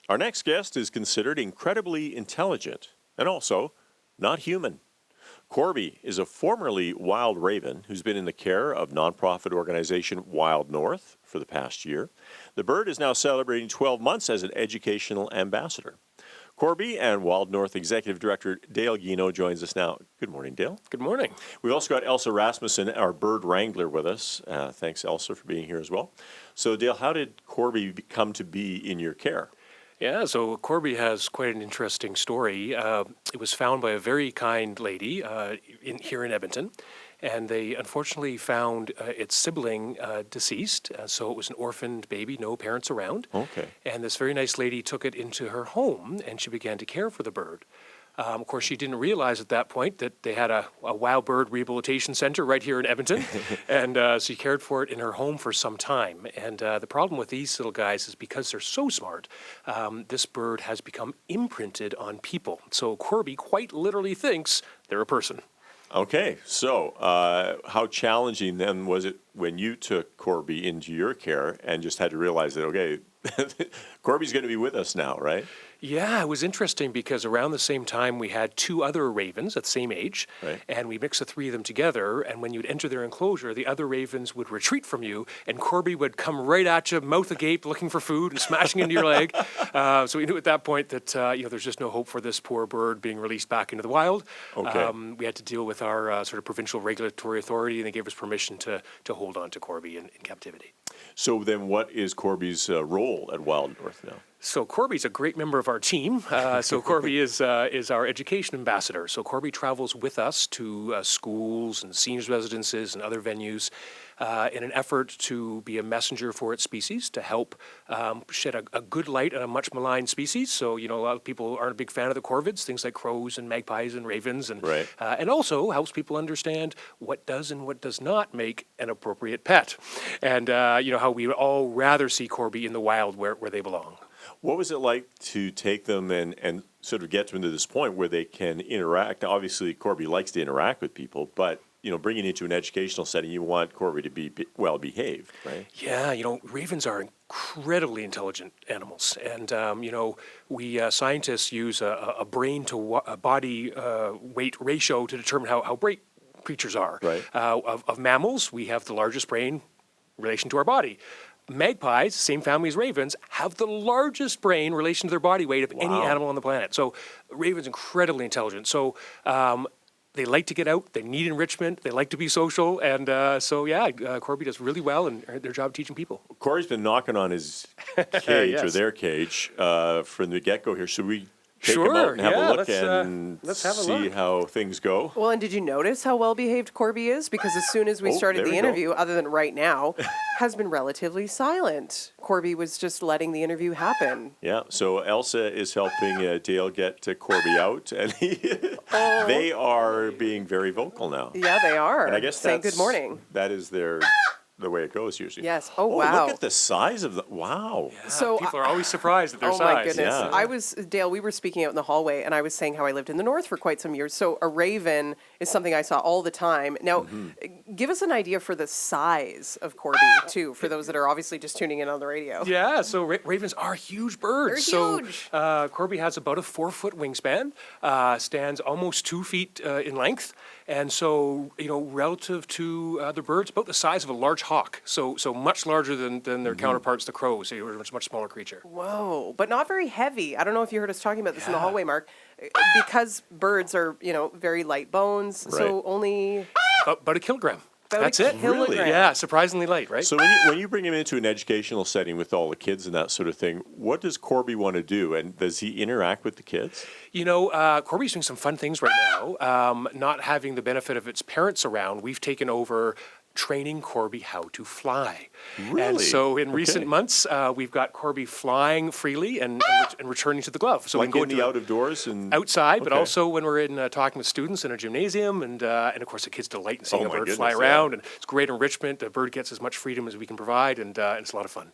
Our next guest is considered incredibly intelligent and also not human. Corby is a formerly wild raven who's been in the care of nonprofit organization Wild North for the past year. The bird is now celebrating 12 months as an educational ambassador. Corby and Wild North Executive Director Dale Guino joins us now. Good morning, Dale. Good morning. We've also got Elsa Rasmussen, our bird wrangler, with us. Thanks, Elsa, for being here as well. So, Dale, how did Corby come to be in your care? Yeah, so Corby has quite an interesting story. It was found by a very kind lady here in Edmonton, and they unfortunately found its sibling deceased. So it was an orphaned baby, no parents around. Okay. And this very nice lady took it into her home, and she began to care for the bird. Of course, she didn't realize at that point that they had a wild bird rehabilitation center right here in Edmonton, and she cared for it in her home for some time. And the problem with these little guys is because they're so smart, this bird has become imprinted on people. So Corby quite literally thinks they're a person. Okay, so how challenging then was it when you took Corby into your care and just had to realize that, okay, Corby's going to be with us now, right? Yeah, it was interesting because around the same time we had two other ravens at the same age, right, and we mixed the three of them together, and when you'd enter their enclosure, the other ravens would retreat from you, and Corby would come right at you, mouth agape, looking for food and smashing into your leg. So we knew at that point that there's just no hope for this poor bird being released back into the wild. Okay. We had to deal with our sort of provincial regulatory authority, and they gave us permission to hold on to Corby in captivity. So then what is Corby's role at Wild North now? So Corby's a great member of our team. So Corby is our education ambassador. So Corby travels with us to schools and seniors' residences and other venues in an effort to be a messenger for its species, to help shed a good light on a much maligned species. So, a lot of people aren't a big fan of the corvids, things like crows and magpies and ravens, and right, and also helps people understand what does and what does not make an appropriate pet. And, how we would all rather see Corby in the wild where they belong. What was it like to take them and sort of get them to this point where they can interact? Now, obviously, Corby likes to interact with people, but, bringing it into an educational setting, you want Corby to be well-behaved, right? Yeah, ravens are incredibly intelligent animals. And, we scientists use a brain to body weight ratio to determine how great creatures are. Right. Of mammals, we have the largest brain in relation to our body. Magpies, same family as ravens, have the largest brain in relation to their body weight of any animal on the planet. So ravens incredibly intelligent. So they like to get out, they need enrichment, they like to be social, and Corby does really well in their job teaching people. Corby's been knocking on his cage yes, or their cage from the get-go here. Should we take sure, him out and have a look let's have a see look. how things go? Well, and did you notice how well-behaved Corby is? Because as soon as we started the interview, other than right now, has been relatively silent. Corby was just letting the interview happen. Yeah, so Elsa is helping Dale get Corby out, and they are being very vocal now. Yeah, they are. And I guess saying good morning. That is the way it goes usually. Yes. Oh, wow. Look at the size of the, wow. Yeah, so people are always surprised at their size. Oh, my goodness. Yeah. Dale, we were speaking out in the hallway, and I was saying how I lived in the north for quite some years. So a raven is something I saw all the time. Now, give us an idea for the size of Corby, too, for those that are obviously just tuning in on the radio. Yeah, so ravens are huge birds. They're huge. So Corby has about a 4-foot wingspan, stands almost 2 feet in length, and so, relative to other birds, about the size of a large hawk. So much larger than their counterparts, the crows. They're a much smaller creature. Whoa, but not very heavy. I don't know if you heard us talking about this in the hallway, Mark. Because birds are, very light bones, so only... About a kilogram. That's a it. kilogram. Really? Yeah, surprisingly light, right? So when you bring him into an educational setting with all the kids and that sort of thing, what does Corby want to do? And does he interact with the kids? Corby's doing some fun things right now. Not having the benefit of its parents around, we've taken over training Corby how to fly. Really? And so in recent months, we've got Corby flying freely and returning to the glove. So like we can go in the out of doors and outside, but also when we're in talking with students in a gymnasium, and of course the kids delight in seeing a bird fly around, and it's great enrichment. The bird gets as much freedom as we can provide, and it's a lot of fun.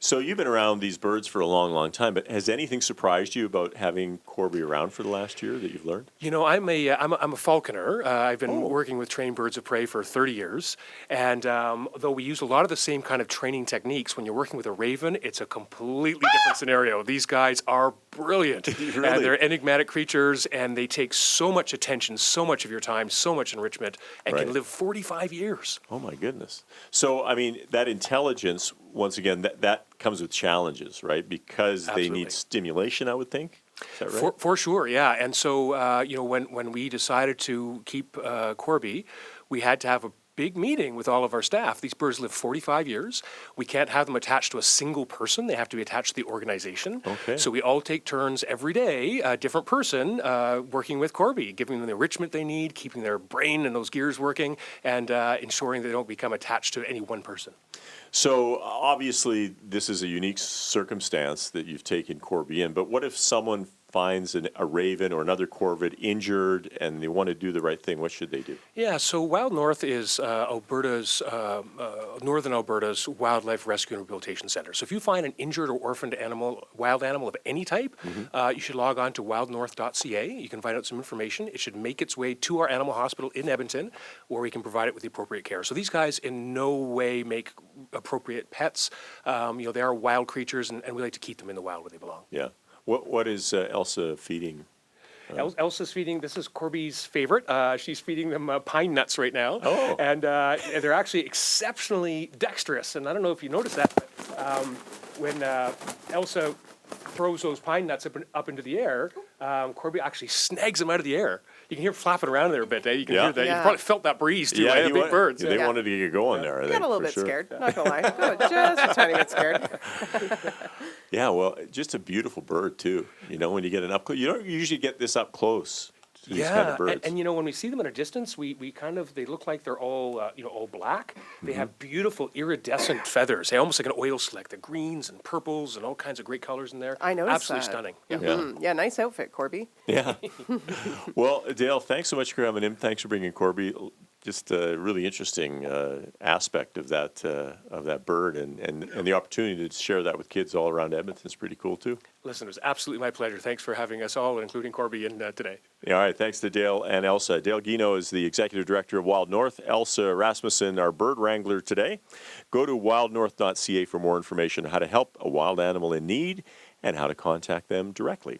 So you've been around these birds for a long, long time, but has anything surprised you about having Corby around for the last year that you've learned? You know, I'm a falconer. I've been working with trained birds of prey for 30 years. And though we use a lot of the same kind of training techniques, when you're working with a raven, it's a completely different scenario. These guys are brilliant. Really? And they're enigmatic creatures, and they take so much attention, so much of your time, so much enrichment, and Right. can live 45 years. Oh, my goodness. So, I mean, that intelligence, once again, that comes with challenges, right? Because they Absolutely. need stimulation, I would think. Is that right? For sure, yeah. And so, you know, when we decided to keep Corby, we had to have a big meeting with all of our staff. These birds live 45 years. We can't have them attached to a single person. They have to be attached to the organization. Okay. So we all take turns every day, a different person, working with Corby, giving them the enrichment they need, keeping their brain and those gears working, and ensuring they don't become attached to any one person. So obviously, this is a unique circumstance that you've taken Corby in, but what if someone finds a raven or another corvid injured and they want to do the right thing? What should they do? Yeah, so Wild North is Alberta's, northern Alberta's wildlife rescue and rehabilitation center. So if you find an injured or orphaned animal, wild animal of any type, you should log on to wildnorth.ca. You can find out some information. It should make its way to our animal hospital in Edmonton, where we can provide it with the appropriate care. So these guys in no way make appropriate pets. You know, they are wild creatures, and we like to keep them in the wild where they belong. Yeah. What is Elsa feeding? Elsa's feeding, this is Corby's favorite. She's feeding them pine nuts right now. Oh. And they're actually exceptionally dexterous. And I don't know if you noticed that, but when Elsa throws those pine nuts up into the air, Corby actually snags them out of the air. You can hear them flapping around there a bit. You can Yeah. hear that. Yeah. You probably felt that breeze too. Right? he Big wa- birds. They Yeah. wanted to get going there, I think. Got a little for bit sure. scared, not gonna lie. Just a tiny bit scared. Yeah, well, just a beautiful bird, too. You know, when you get an up close, you don't usually get this up close to these kind of birds. And you know, when we see them at a distance, we kind of, they look like they're all, all black. They have beautiful iridescent feathers. They almost like an oil slick. The greens and purples and all kinds of great colors in there. I noticed Absolutely that. stunning. Yeah. Yeah. Yeah, nice outfit, Corby. Yeah. Well, Dale, thanks so much for having him. Thanks for bringing Corby. Just a really interesting aspect of that bird, and the opportunity to share that with kids all around Edmonton is pretty cool too. Listen, it was absolutely my pleasure. Thanks for having us all, including Corby, in today. Yeah, all right, thanks to Dale and Elsa. Dale Guino is the executive director of Wild North. Elsa Rasmussen, our bird wrangler today. Go to wildnorth.ca for more information on how to help a wild animal in need and how to contact them directly.